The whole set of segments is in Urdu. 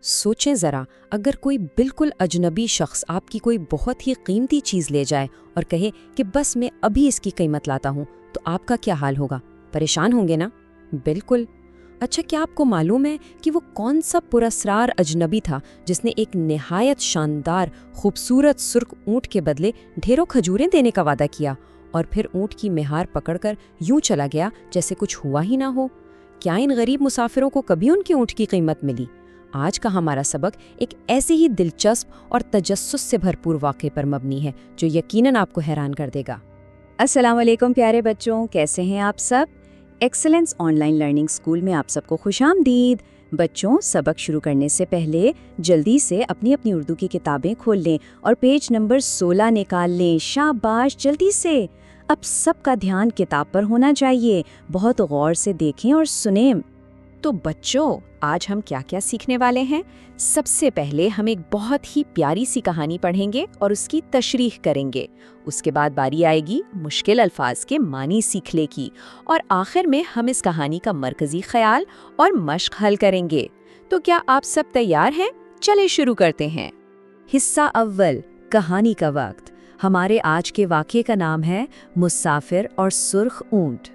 سوچیں ذرا، اگر کوئی بالکل اجنبی شخص آپ کی کوئی بہت ہی قیمتی چیز لے جائے اور کہے کہ بس میں ابھی اس کی قیمت لاتا ہوں، تو آپ کا کیا حال ہوگا؟ پریشان ہوں گے نا؟ بالکل۔ اچھا، کیا آپ کو معلوم ہے کہ وہ کون سا پراسرار اجنبی تھا جس نے ایک نہایت شاندار خوبصورت سرخ اونٹ کے بدلے ڈھیروں کھجوریں دینے کا وعدہ کیا اور پھر اونٹ کی مہار پکڑ کر یوں چلا گیا جیسے کچھ ہوا ہی نہ ہو؟ کیا ان غریب مسافروں کو کبھی ان کے اونٹ کی قیمت ملی؟ آج کا ہمارا سبق ایک ایسے ہی دلچسپ اور تجسس سے بھرپور واقعے پر مبنی ہے جو یقیناً آپ کو حیران کر دے گا۔ السلام علیکم پیارے بچوں، کیسے ہیں آپ سب؟ Excellence online learning school میں آپ سب کو خوش آمدید۔ بچوں، سبق شروع کرنے سے پہلے جلدی سے اپنی اردو کی کتابیں کھول لیں اور پیج نمبر 16 نکال لیں۔ شاباش، جلدی سے۔ اب سب کا دھیان کتاب پر ہونا چاہیے، بہت غور سے دیکھیں اور سنیں۔ تو بچوں، آج ہم کیا کیا سیکھنے والے ہیں؟ سب سے پہلے ہم ایک بہت ہی پیاری سی کہانی پڑھیں گے اور اس کی تشریح کریں گے۔ اس کے بعد باری آئے گی مشکل الفاظ کے معنی سیکھنے کی، اور آخر میں ہم اس کہانی کا مرکزی خیال اور مشق حل کریں گے۔ تو کیا آپ سب تیار ہیں؟ چلیں شروع کرتے ہیں۔ حصہ اول، کہانی کا وقت۔ ہمارے آج کے واقعے کا نام ہے مسافر اور سرخ اونٹ۔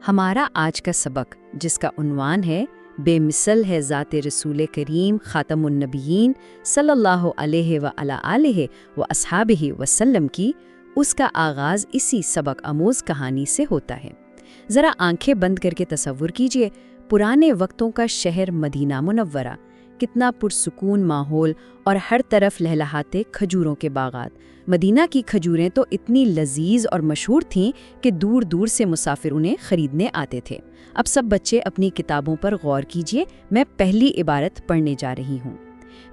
ہمارا آج کا سبق، جس کا عنوان ہے بے مثل ہے ذات رسول کریم خاتم النبیین صلی اللہ علیہ وآلہ واصحابہ وسلم کی، اس کا آغاز اسی سبق آموز کہانی سے ہوتا ہے۔ ذرا آنکھیں بند کر کے تصور کیجئے، پرانے وقتوں کا شہر مدینہ منورہ، کتنا پرسکون ماحول اور ہر طرف لہلہاتے کھجوروں کے باغات۔ مدینہ کی کھجوریں تو اتنی لذیذ اور مشہور تھیں کہ دور دور سے مسافر انہیں خریدنے آتے تھے۔ اب سب بچے اپنی کتابوں پر غور کیجئے، میں پہلی عبارت پڑھنے جا رہی ہوں۔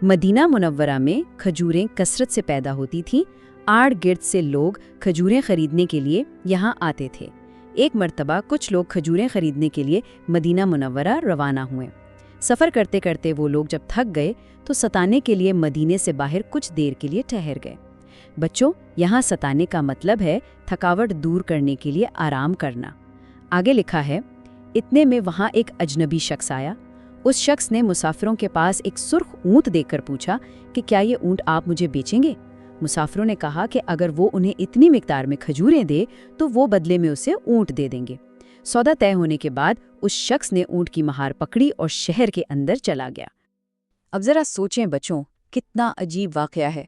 مدینہ منورہ میں کھجوریں کثرت سے پیدا ہوتی تھیں، آڑ گرد سے لوگ کھجوریں خریدنے کے لیے یہاں آتے تھے۔ ایک مرتبہ کچھ لوگ کھجوریں خریدنے کے لیے مدینہ منورہ روانہ ہوئے۔ سفر کرتے کرتے وہ لوگ جب تھک گئے تو ستانے کے لیے مدینے سے باہر کچھ دیر کے لیے ٹھہر گئے۔ بچوں، یہاں ستانے کا مطلب ہے تھکاوٹ دور کرنے کے لیے آرام کرنا۔ آگے لکھا ہے، اتنے میں وہاں ایک اجنبی شخص آیا۔ اس شخص نے مسافروں کے پاس ایک سرخ اونٹ دیکھ کر پوچھا کہ کیا یہ اونٹ آپ مجھے بیچیں گے؟ مسافروں نے کہا کہ اگر وہ انہیں اتنی مقدار میں کھجوریں دے تو وہ بدلے میں اسے اونٹ دے دیں گے۔ سودا طے ہونے کے بعد اس شخص نے اونٹ کی مہار پکڑی اور شہر کے اندر چلا گیا۔ اب ذرا سوچیں بچوں، کتنا عجیب واقعہ ہے۔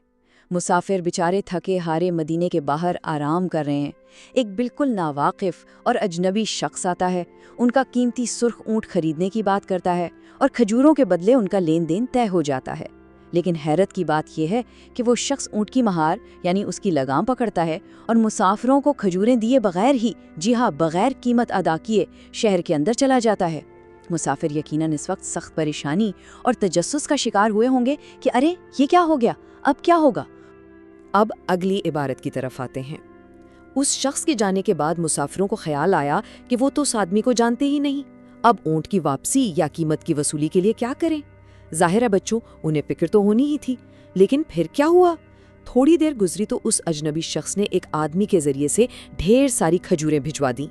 مسافر بیچارے تھکے ہارے مدینے کے باہر آرام کر رہے ہیں، ایک بالکل ناواقف اور اجنبی شخص آتا ہے، ان کا قیمتی سرخ اونٹ خریدنے کی بات کرتا ہے اور کھجوروں کے بدلے ان کا لین دین طے ہو جاتا ہے۔ لیکن حیرت کی بات یہ ہے کہ وہ شخص اونٹ کی مہار یعنی اس کی لگام پکڑتا ہے اور مسافروں کو کھجوریں دیے بغیر ہی، جی ہاں بغیر قیمت ادا کیے، شہر کے اندر چلا جاتا ہے۔ مسافر یقیناً اس وقت سخت پریشانی اور تجسس کا شکار ہوئے ہوں گے کہ ارے یہ کیا ہو گیا، اب کیا ہوگا؟ اب اگلی عبارت کی طرف آتے ہیں۔ اس شخص کے جانے کے بعد مسافروں کو خیال آیا کہ وہ تو اس آدمی کو جانتے ہی نہیں، اب اونٹ کی واپسی یا قیمت کی وصولی کے لیے کیا کریں؟ ظاہر ہے بچوں، انہیں فکر تو ہونی ہی تھی، لیکن پھر کیا ہوا؟ تھوڑی دیر گزری تو اس اجنبی شخص نے ایک آدمی کے ذریعے سے ڈھیر ساری کھجوریں بھجوا دیں،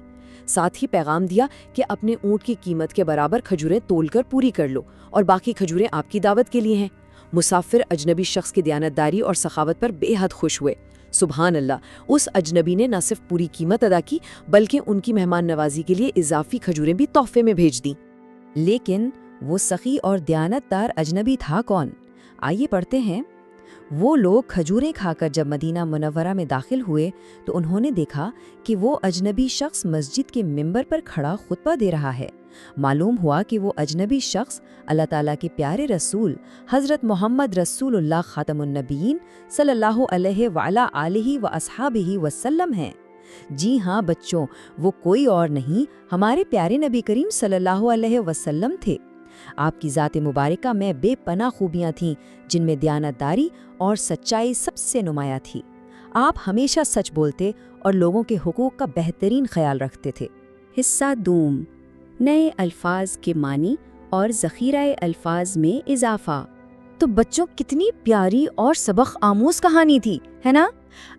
ساتھ ہی پیغام دیا کہ اپنے اونٹ کی قیمت کے برابر کھجوریں تول کر پوری کر لو اور باقی کھجوریں آپ کی دعوت کے لیے ہیں۔ مسافر اجنبی شخص کی دیانتداری اور سخاوت پر بے حد خوش ہوئے۔ سبحان اللہ، اس اجنبی نے نہ صرف پوری قیمت ادا کی بلکہ ان کی مہمان نوازی کے لیے اضافی کھجوریں بھی تحفے میں بھیج دیں۔ لیکن وہ سخی اور دیانتدار اجنبی تھا کون؟ آئیے پڑھتے ہیں۔ وہ لوگ کھجوریں کھا کر جب مدینہ منورہ میں داخل ہوئے تو انہوں نے دیکھا کہ وہ اجنبی شخص مسجد کے ممبر پر کھڑا خطبہ دے رہا ہے۔ معلوم ہوا کہ وہ اجنبی شخص اللہ تعالیٰ کے پیارے رسول حضرت محمد رسول اللہ خاتم النبیین صلی اللہ علیہ وعلا آلہ واصحابہ وسلم ہیں۔ جی ہاں بچوں، وہ کوئی اور نہیں، ہمارے پیارے نبی کریم صلی اللہ علیہ وسلم تھے۔ آپ کی ذات مبارکہ میں بے پناہ خوبیاں تھیں، جن میں دیانتداری اور سچائی سب سے نمایاں تھی۔ آپ ہمیشہ سچ بولتے اور لوگوں کے حقوق کا بہترین خیال رکھتے تھے۔ حصہ دوم، نئے الفاظ کے معنی اور ذخیرہ الفاظ میں اضافہ۔ تو بچوں، کتنی پیاری اور سبق آموز کہانی تھی، ہے نا؟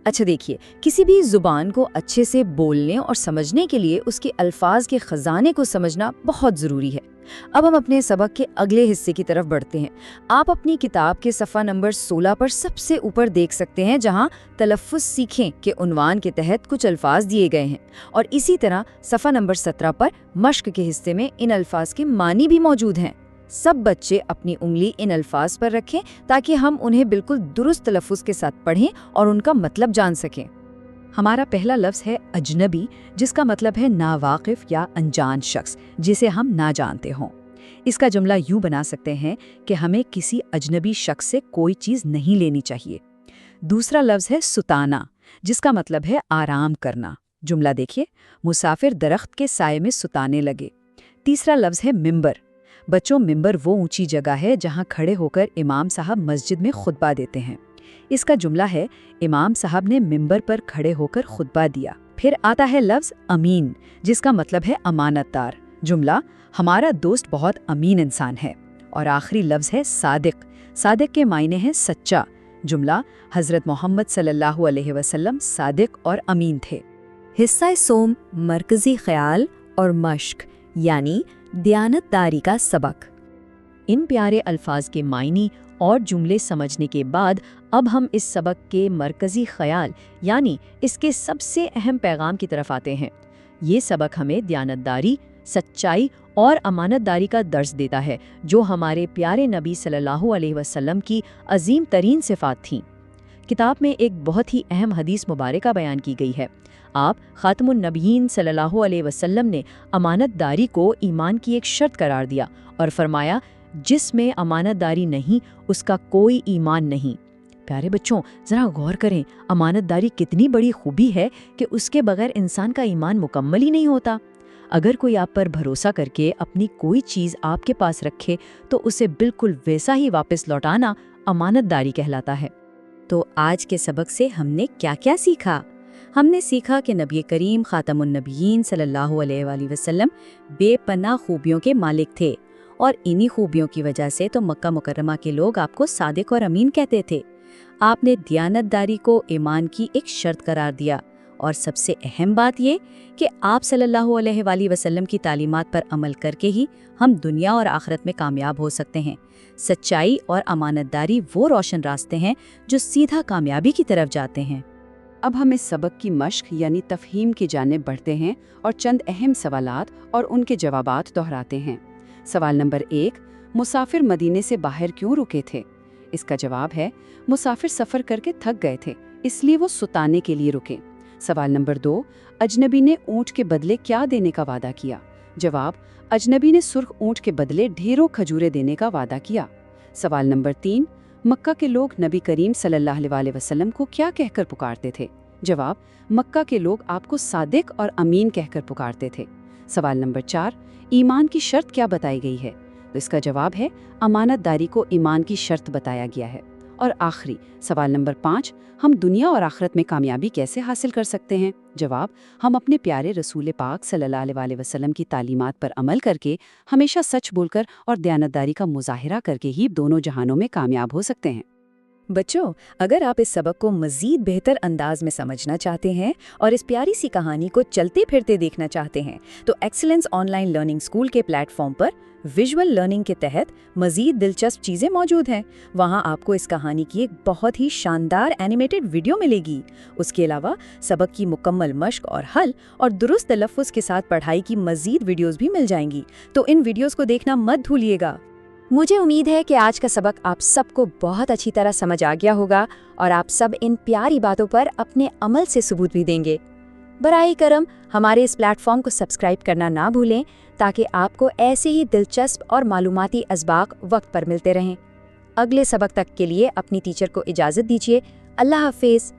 اچھا دیکھیے، کسی بھی زبان کو اچھے سے بولنے اور سمجھنے کے لیے اس کے الفاظ کے خزانے کو سمجھنا بہت ضروری ہے۔ اب ہم اپنے سبق کے اگلے حصے کی طرف بڑھتے ہیں۔ آپ اپنی کتاب کے صفحہ نمبر 16 پر سب سے اوپر دیکھ سکتے ہیں جہاں تلفظ سیکھیں کے عنوان کے تحت کچھ الفاظ دیے گئے ہیں، اور اسی طرح صفحہ نمبر 17 پر مشق کے حصے میں ان الفاظ کے معنی بھی موجود ہیں۔ سب بچے اپنی انگلی ان الفاظ پر رکھیں تاکہ ہم انہیں بالکل درست تلفظ کے ساتھ پڑھیں اور ان کا مطلب جان سکیں۔ ہمارا پہلا لفظ ہے اجنبی، جس کا مطلب ہے ناواقف یا انجان شخص جسے ہم نہ جانتے ہوں۔ اس کا جملہ یوں بنا سکتے ہیں کہ ہمیں کسی اجنبی شخص سے کوئی چیز نہیں لینی چاہیے۔ دوسرا لفظ ہے ستانا، جس کا مطلب ہے آرام کرنا۔ جملہ دیکھیے، مسافر درخت کے سائے میں ستانے لگے۔ تیسرا لفظ ہے ممبر۔ بچوں، ممبر وہ اونچی جگہ ہے جہاں کھڑے ہو کر امام صاحب مسجد میں خطبہ دیتے ہیں۔ اس کا جملہ ہے، امام صاحب نے ممبر پر کھڑے ہو کر خطبہ دیا۔ پھر آتا ہے لفظ امین، جس کا مطلب ہے امانت دار۔ جملہ، ہمارا دوست بہت امین انسان ہے۔ اور آخری لفظ ہے صادق۔ صادق کے معنی ہے سچا۔ جملہ، حضرت محمد صلی اللہ علیہ وسلم صادق اور امین تھے۔ حصہ سوم، مرکزی خیال اور مشق یعنی دیانت داری کا سبق۔ ان پیارے الفاظ کے معنی اور جملے سمجھنے کے بعد اب ہم اس سبق کے مرکزی خیال یعنی اس کے سب سے اہم پیغام کی طرف آتے ہیں۔ یہ سبق ہمیں دیانتداری، سچائی اور امانت داری کا درس دیتا ہے، جو ہمارے پیارے نبی صلی اللہ علیہ وسلم کی عظیم ترین صفات تھیں۔ کتاب میں ایک بہت ہی اہم حدیث مبارکہ بیان کی گئی ہے۔ آپ خاتم النبیین صلی اللہ علیہ وسلم نے امانت داری کو ایمان کی ایک شرط قرار دیا اور فرمایا، جس میں امانت داری نہیں اس کا کوئی ایمان نہیں۔ پیارے بچوں، ذرا غور کریں، امانت داری کتنی بڑی خوبی ہے کہ اس کے بغیر انسان کا ایمان مکمل ہی نہیں ہوتا۔ اگر کوئی آپ پر بھروسہ کر کے اپنی کوئی چیز آپ کے پاس رکھے تو اسے بالکل ویسا ہی واپس لوٹانا امانت داری کہلاتا ہے۔ تو آج کے سبق سے ہم نے کیا کیا سیکھا؟ ہم نے سیکھا کہ نبی کریم خاتم النبیین صلی اللہ علیہ وآلہ وسلم بے پناہ خوبیوں کے مالک تھے، اور انہی خوبیوں کی وجہ سے تو مکہ مکرمہ کے لوگ آپ کو صادق اور امین کہتے تھے۔ آپ نے دیانت داری کو ایمان کی ایک شرط قرار دیا، اور سب سے اہم بات یہ کہ آپ صلی اللہ علیہ وآلہ وسلم کی تعلیمات پر عمل کر کے ہی ہم دنیا اور آخرت میں کامیاب ہو سکتے ہیں۔ سچائی اور امانت داری وہ روشن راستے ہیں جو سیدھا کامیابی کی طرف جاتے ہیں۔ اب ہم اس سبق کی مشق یعنی تفہیم کی جانب بڑھتے ہیں اور چند اہم سوالات اور ان کے جوابات دہراتے ہیں۔ سوال نمبر 1، مسافر مدینے سے باہر کیوں رکے تھے؟ اس کا جواب ہے، مسافر سفر کر کے تھک گئے تھے، اس لیے وہ ستانے کے لیے رکے۔ سوال نمبر 2، اجنبی نے اونٹ کے بدلے کیا دینے کا وعدہ کیا؟ جواب، اجنبی نے سرخ اونٹ کے بدلے ڈھیروں کھجوریں دینے کا وعدہ کیا۔ سوال نمبر 3، مکہ کے لوگ نبی کریم صلی اللہ علیہ وسلم کو کیا کہہ کر پکارتے تھے؟ جواب، مکہ کے لوگ آپ کو صادق اور امین کہہ کر پکارتے تھے۔ سوال نمبر 4، ایمان کی شرط کیا بتائی گئی ہے؟ تو اس کا جواب ہے، امانت داری کو ایمان کی شرط بتایا گیا ہے۔ اور آخری سوال نمبر 5، ہم دنیا اور آخرت میں کامیابی کیسے حاصل کر سکتے ہیں؟ جواب، ہم اپنے پیارے رسول پاک صلی اللہ علیہ وسلم کی تعلیمات پر عمل کر کے، ہمیشہ سچ بول کر اور دیانتداری کا مظاہرہ کر کے ہی دونوں جہانوں میں کامیاب ہو سکتے ہیں۔ بچوں، اگر آپ اس سبق کو مزید بہتر انداز میں سمجھنا چاہتے ہیں اور اس پیاری سی کہانی کو چلتے پھرتے دیکھنا چاہتے ہیں تو excellence online learning school کے پلیٹ فارم پر ویژول لرننگ کے تحت مزید دلچسپ چیزیں موجود ہیں۔ وہاں آپ کو اس کہانی کی ایک بہت ہی شاندار اینیمیٹڈ ویڈیو ملے گی۔ اس کے علاوہ سبق کی مکمل مشق اور حل اور درست تلفظ کے ساتھ پڑھائی کی مزید ویڈیوز بھی مل جائیں گی، تو ان ویڈیوز کو دیکھنا مت بھولیے گا۔ مجھے امید ہے کہ آج کا سبق آپ سب کو بہت اچھی طرح سمجھ آ گیا ہوگا اور آپ سب ان پیاری باتوں پر اپنے عمل سے ثبوت بھی دیں گے۔ برائے کرم ہمارے اس پلیٹ فارم کو سبسکرائب کرنا نہ بھولیں تاکہ آپ کو ایسے ہی دلچسپ اور معلوماتی اسباق وقت پر ملتے رہیں۔ اگلے سبق تک کے لیے اپنی ٹیچر کو اجازت دیجیے۔ اللہ حافظ۔